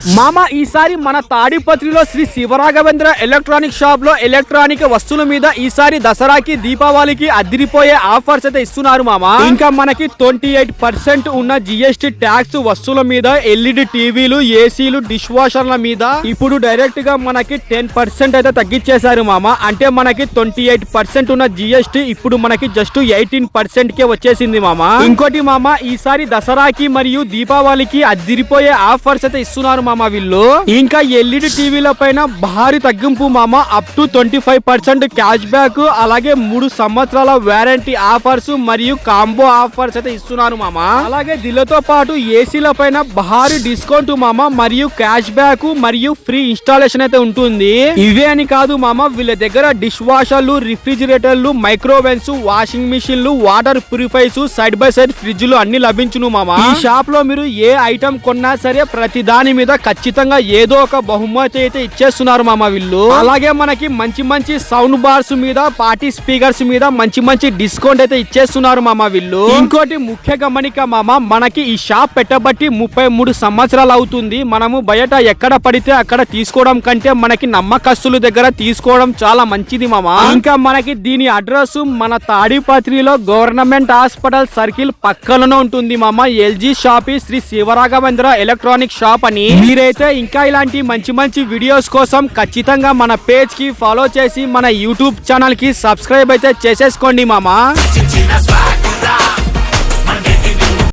మామ ఈసారి మన తాడిపత్రిలో శ్రీ శివరాఘవేంద్ర ఎలక్ట్రానిక్ షాప్ లో ఎలక్ట్రానిక్ వస్తువుల మీద ఈసారి దసరాకి దీపావళికి అదిరిపోయే ఆఫర్స్ అయితే ఇస్తున్నారు మామ. ఇంకా మనకి 28% ఉన్న GST ట్యాక్స్ వస్తువుల మీద, LED టీవీలు, ఏసీలు, డిష్ వాషర్ల మీద ఇప్పుడు డైరెక్ట్ గా మనకి 10% అయితే తగ్గించేశారు మామ. అంటే మనకి 28% ఉన్న GST ఇప్పుడు మనకి జస్ట్ 18% కే వచ్చేసింది మామ. ఇంకోటి మామ, ఈసారి దసరాకి మరియు దీపావళికి అదిరిపోయే ఆఫర్స్ అయితే ఇస్తున్నారు మామ వీళ్ళు. ఇంకా LED టీవీల పైన భారీ తగ్గింపు మామ. అప్ టు 25% క్యాష్ బ్యాక్, అలాగే 3 సంవత్సరాల వారంటీ ఆఫర్స్ మరియు కాంబో ఆఫర్స్ అయితే ఇస్తున్నారు మామ. అలాగే దీనితో పాటు ఏసీల పైన భారీ డిస్కౌంట్ మామ, మరియు క్యాష్ బ్యాక్ మరియు ఫ్రీ ఇన్స్టాలేషన్ అయితే ఉంటుంది. ఇవే అని కాదు మామ, వీళ్ళ దగ్గర డిష్ వాషర్లు, రిఫ్రిజిరేటర్లు, మైక్రోవేవ్స్, వాషింగ్ మిషన్లు, water purifiers, side by side ఫ్రిడ్జ్లు అన్ని లభించును మామ. ఈ షాప్ లో మీరు ఏ ఐటమ్ కొన్నా సరే ప్రతి దాని మీద ఖచ్చితంగా ఏదో ఒక బహుమతి అయితే ఇచ్చేస్తున్నారు మామ వీళ్ళు. అలాగే మనకి మంచి మంచి సౌండ్ బార్స్ మీద, పార్టీ స్పీకర్స్ మీద మంచి మంచి డిస్కౌంట్ అయితే ఇచ్చేస్తున్నారు మామ వీళ్ళు. ఇంకోటి ముఖ్య గమనిక మామ, మనకి ఈ షాప్ పెట్టబట్టి 33 సంవత్సరాలు అవుతుంది. మనము బయట ఎక్కడ పడితే అక్కడ తీసుకోవడం కంటే మనకి నమ్మకస్తుల దగ్గర తీసుకోవడం చాలా మంచిది మామ. ఇంకా మనకి దీని అడ్రస్ మన తాడిపత్రిలో గవర్నమెంట్ హాస్పిటల్ సర్కిల్ పక్కలోనే ఉంటుంది మామ. LG shop Shri Shivaraghavendra electronic shop అని. మీరైతే ఇంకా ఇలాంటి మంచి మంచి వీడియోస్ కోసం ఖచ్చితంగా మన పేజ్ కి ఫాలో చేసి మన యూట్యూబ్ ఛానల్ కి సబ్స్క్రైబ్ అయితే చేసేసుకోండి మామ.